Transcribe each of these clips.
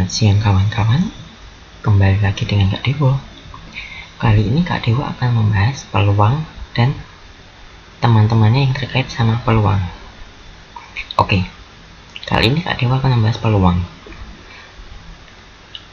Selamat siang kawan-kawan, kembali lagi dengan Kak Dewo. Kali ini Kak Dewo akan membahas peluang dan teman-temannya yang terkait sama peluang. Oke, kali ini Kak Dewo akan membahas peluang.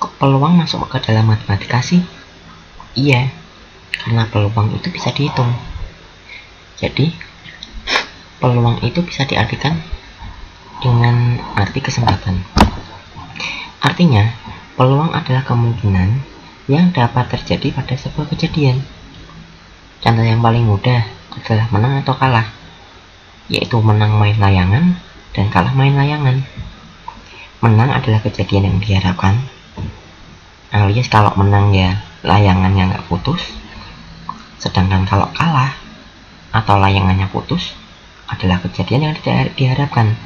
Kok peluang masuk ke dalam matematika sih? Iya, karena peluang itu bisa dihitung. Jadi, peluang itu bisa diartikan dengan arti kesempatan. Artinya, peluang adalah kemungkinan yang dapat terjadi pada sebuah kejadian. Contoh yang paling mudah adalah menang atau kalah, yaitu menang main layangan dan kalah main layangan. Menang adalah kejadian yang diharapkan, alias kalau menang ya layangannya nggak putus, sedangkan kalau kalah atau layangannya putus adalah kejadian yang tidak diharapkan.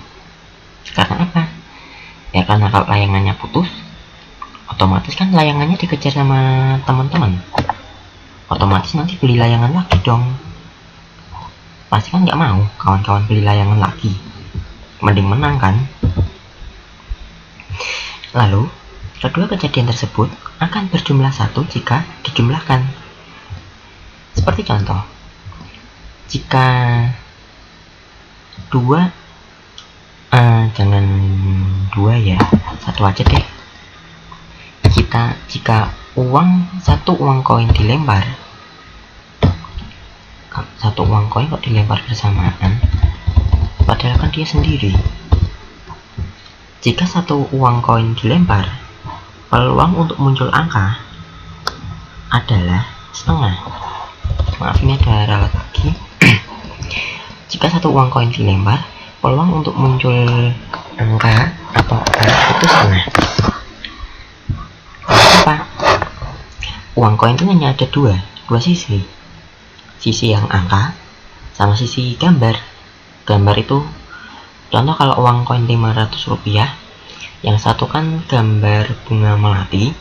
Karena apa? Ya karena kalau layangannya putus, otomatis kan layangannya dikejar sama teman-teman. Otomatis nanti beli layangan lagi dong. Pasti kan nggak mau kawan-kawan beli layangan lagi. Mending menang kan? Lalu, kedua kejadian tersebut akan berjumlah 1 jika dijumlahkan. Seperti contoh, jika 2 jangan 2 ya, 1 aja deh. Jika satu uang koin dilempar, satu uang koin kok dilempar bersamaan, padahal kan dia sendiri. Jika satu uang koin dilempar, peluang untuk muncul angka adalah setengah. Maaf, ini ada ralat lagi. Jika satu uang koin dilempar, peluang untuk muncul angka atau itu setengah. Kenapa? Uang koin itu hanya ada dua sisi. Sisi yang angka sama sisi gambar. Gambar itu contoh kalau uang koin 500 rupiah, yang satu kan gambar bunga melati,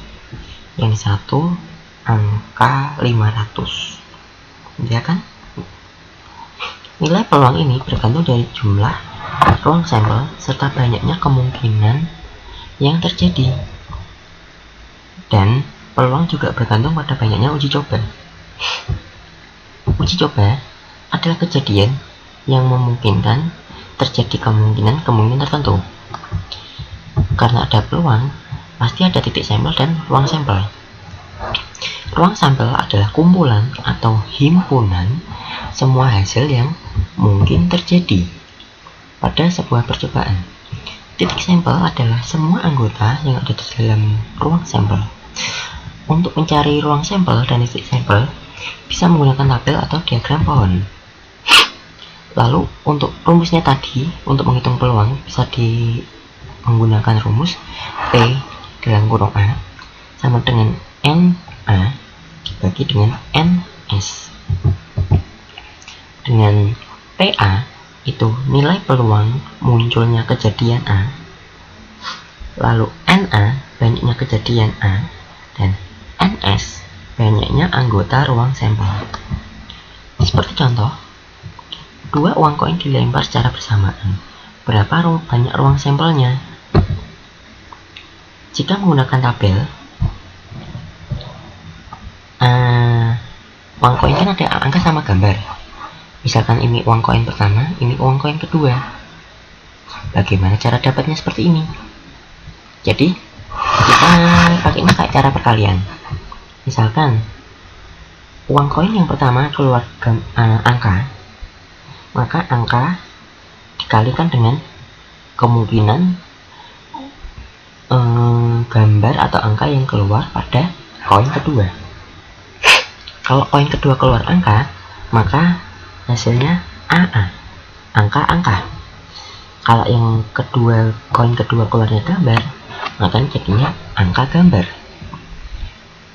yang satu angka 500, ya kan? Nilai peluang ini bergantung dari jumlah ruang sampel serta banyaknya kemungkinan yang terjadi, dan peluang juga bergantung pada banyaknya uji coba. Uji coba adalah kejadian yang memungkinkan terjadi kemungkinan tertentu. Karena ada peluang, pasti ada titik sampel dan ruang sampel. Ruang sampel adalah kumpulan atau himpunan semua hasil yang mungkin terjadi pada sebuah percobaan. Titik sampel adalah semua anggota yang ada di dalam ruang sampel. Untuk mencari ruang sampel dan titik sampel, bisa menggunakan tabel atau diagram pohon. Lalu untuk rumusnya tadi, untuk menghitung peluang bisa menggunakan rumus P dalam kurung A sama dengan NA dibagi dengan NS. Dengan PA itu nilai peluang munculnya kejadian A, lalu NA banyaknya kejadian A, dan NS banyaknya anggota ruang sampel. Seperti contoh, 2 uang koin dilempar secara bersamaan. Berapa banyak ruang sampelnya? Jika menggunakan tabel, uang koin kan ada angka sama gambar. Misalkan ini uang koin pertama, ini uang koin kedua. Bagaimana cara dapatnya seperti ini? Jadi, kita pakainya kayak cara perkalian. Misalkan, uang koin yang pertama keluar angka, maka angka dikalikan dengan kemungkinan gambar atau angka yang keluar pada koin kedua. Kalau koin kedua keluar angka, maka hasilnya AA, angka-angka. Kalau yang koin kedua keluarnya gambar, maka jadinya angka gambar.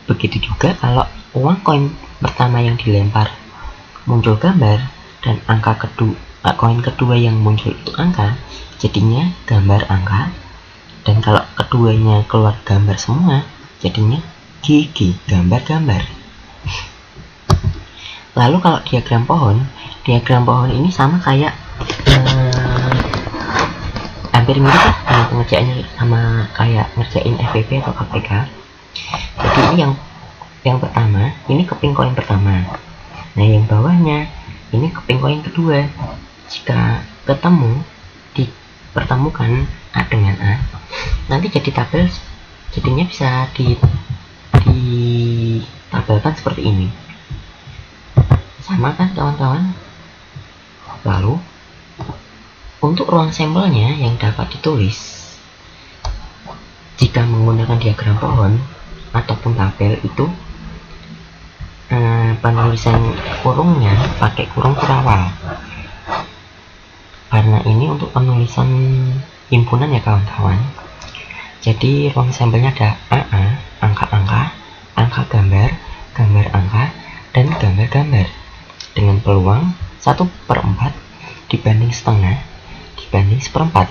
Begitu juga kalau uang koin pertama yang dilempar muncul gambar, dan koin kedua yang muncul itu angka, jadinya gambar angka. Dan kalau keduanya keluar gambar semua, jadinya GG, gambar-gambar. Lalu kalau diagram pohon ini sama kayak hampir mirip lah dengan pengerjaannya sama kayak ngerjain FPP atau KPK. Jadi ini yang pertama, ini keping koin pertama. Nah yang bawahnya ini keping koin kedua. Jika ketemu, dipertemukan A dengan A, nanti jadi tabel, jadinya bisa ditabelkan seperti ini. Sama kan kawan-kawan? Lalu untuk ruang sampelnya yang dapat ditulis jika menggunakan diagram pohon ataupun tabel itu penulisan kurungnya pakai kurung kurawal, karena ini untuk penulisan himpunan ya kawan-kawan. Jadi ruang sampelnya ada AA, angka-angka, angka gambar, gambar angka, dan gambar-gambar dengan peluang 1/4 dibanding setengah dibanding 1/4.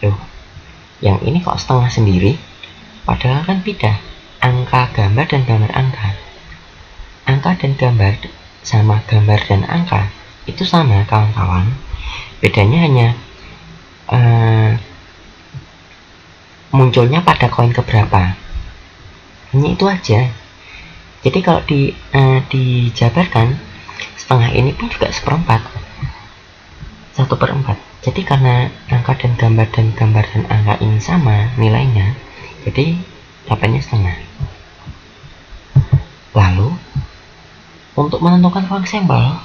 Loh, yang ini kok setengah sendiri? Padahal kan beda angka gambar dan gambar angka. Angka dan gambar sama gambar dan angka itu sama kawan-kawan. Bedanya hanya munculnya pada koin keberapa. Hanya itu aja. Jadi kalau dijabarkan setengah ini pun juga 1/4. Jadi karena angka dan gambar dan angka ini sama nilainya, jadi dapatnya setengah. Lalu untuk menentukan ruang sampel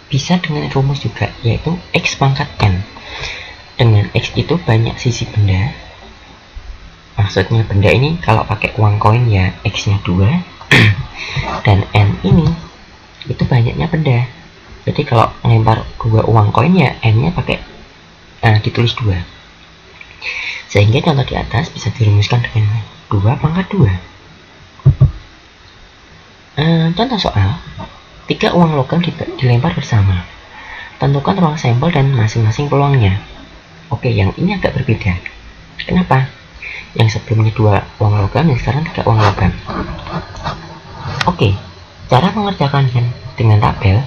bisa dengan rumus juga, yaitu X pangkat N. Dengan X itu banyak sisi benda. Maksudnya benda ini kalau pakai uang koin ya X-nya 2 dan N ini itu banyaknya benda. Jadi kalau ngelempar 2 uang koin ya N-nya pakai ditulis 2. Sehingga contoh di atas bisa dirumuskan dengan 2 pangkat 2. Contoh soal, 3 uang logam dilempar bersama. Tentukan ruang sampel dan masing-masing peluangnya. Oke, yang ini agak berbeda. Kenapa? Yang sebelumnya 2 uang logam, yang sekarang 3 uang logam. Oke, cara mengerjakan dengan tabel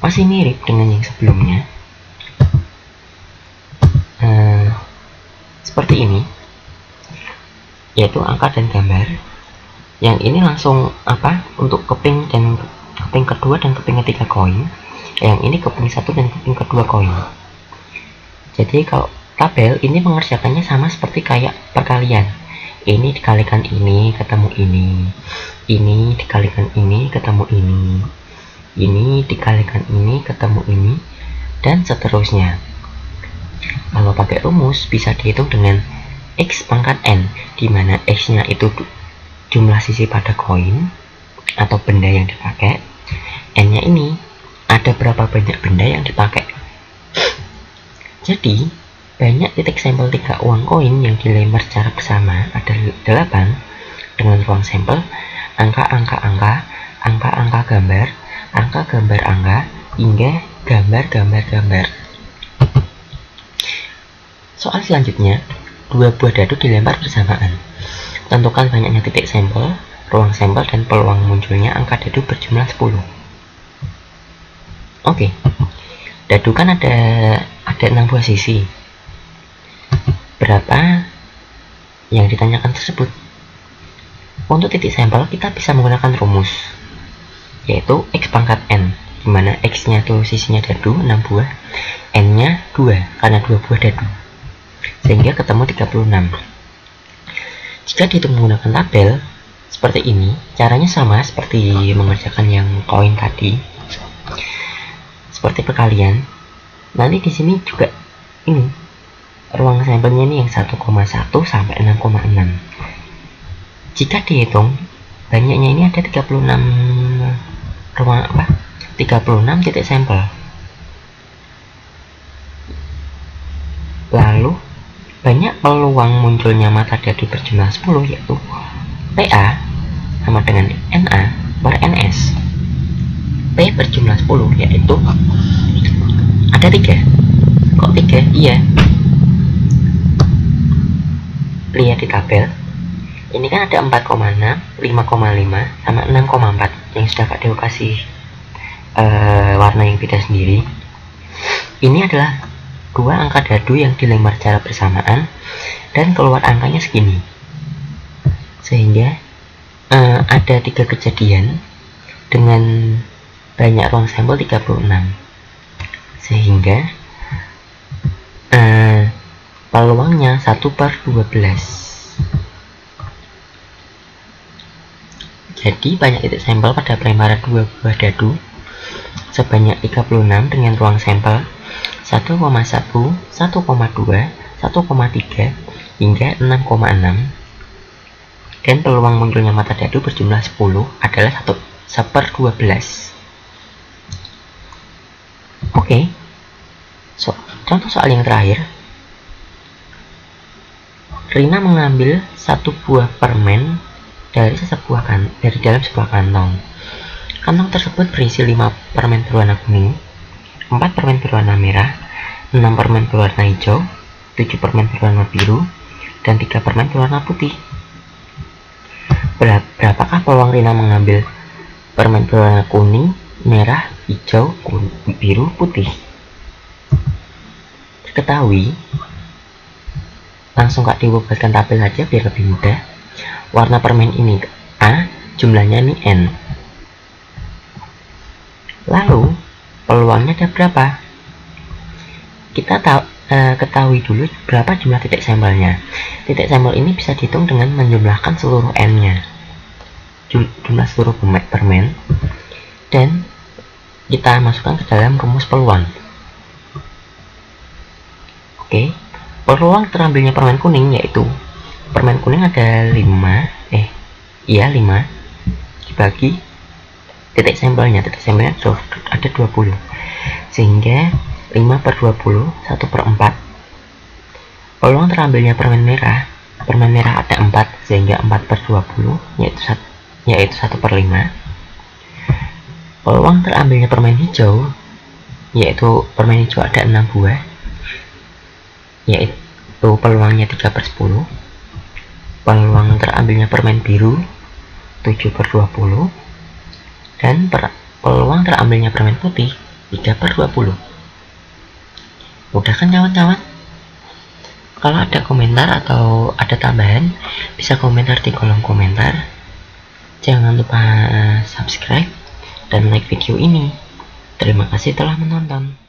masih mirip dengan yang sebelumnya. Seperti ini, yaitu angka dan gambar. Yang ini langsung untuk keping kedua dan keping ketiga koin. Yang ini keping 1 dan keping kedua koin. Jadi kalau tabel ini mengerjakannya sama seperti kayak perkalian. Ini dikalikan ini ketemu ini dikalikan ini ketemu ini dikalikan ini ketemu ini, dan seterusnya. Kalau pakai rumus bisa dihitung dengan X pangkat N, di mana X-nya itu jumlah sisi pada koin atau benda yang dipakai. N-nya ini ada berapa banyak benda yang dipakai. Jadi banyak titik sampel 3 uang koin yang dilempar secara bersama ada 8 dengan ruang sampel angka-angka gambar, angka gambar angka, hingga gambar. Soal selanjutnya, 2 buah dadu dilempar bersamaan. Tentukan banyaknya titik sampel, ruang sampel, dan peluang munculnya angka dadu berjumlah 10. Oke, dadu kan ada 6 buah sisi. Berapa yang ditanyakan tersebut? Untuk titik sampel kita bisa menggunakan rumus, yaitu X pangkat N, dimana X-nya tuh sisinya dadu 6 buah, N-nya 2 karena 2 buah dadu, sehingga ketemu 36. Jika dihitung menggunakan tabel seperti ini, caranya sama seperti mengerjakan yang koin tadi, seperti perkalian. Nanti di sini juga ini ruang sampelnya ini yang 1,1 sampai 6,6. Jika dihitung banyaknya ini ada 36 titik sampel. Lalu banyak peluang munculnya mata dadu berjumlah 10, yaitu PA sama dengan NA per NS. P berjumlah 10 yaitu ada 3. Kok 3? Iya, lihat di tabel ini kan ada 4,6, 5,5 sama 6,4 yang sudah Kak Dewo kasih warna yang beda sendiri. Ini adalah dua angka dadu yang dilempar secara bersamaan dan keluar angkanya segini. Sehingga ada 3 kejadian dengan banyak ruang sampel 36. Sehingga peluangnya 1/12. Jadi banyak titik sampel pada pelemparan 2 buah dadu sebanyak 36 dengan ruang sampel 1,1, 1,2, 1,3 hingga 6,6, dan peluang munculnya mata dadu berjumlah 10 adalah 1/12. Oke. Contoh soal yang terakhir. Rina mengambil 1 buah permen dari dalam sebuah kantong. Kantong tersebut berisi 5 permen berwarna kuning, 4 permen berwarna merah, 6 permen berwarna hijau, 7 permen berwarna biru, dan 3 permen berwarna putih. Berapakah peluang Rina mengambil permen berwarna kuning, merah, hijau, biru, putih? Ketahui, langsung Kak Dewo buatkan tabel saja biar lebih mudah. Warna permen ini A, jumlahnya ini N. Lalu peluangnya ada berapa? Kita ketahui dulu berapa jumlah titik sampelnya. Titik sampel ini bisa dihitung dengan menjumlahkan seluruh N-nya, jumlah seluruh permen, dan kita masukkan ke dalam rumus peluang. Oke, peluang terambilnya permen kuning yaitu permen kuning ada 5 dibagi titik sampelnya ada 20, sehingga 5/20 1/4. Peluang terambilnya permen merah ada 4, sehingga 4/20 yaitu 1/5. Peluang terambilnya permen hijau yaitu permen hijau ada 6 buah, yaitu peluangnya 3/10. Peluang terambilnya permen biru 7/20, dan peluang terambilnya permen putih 3/20. Mudah kan kawan-kawan? Kalau ada komentar atau ada tambahan, bisa komentar di kolom komentar. Jangan lupa subscribe dan like video ini. Terima kasih telah menonton.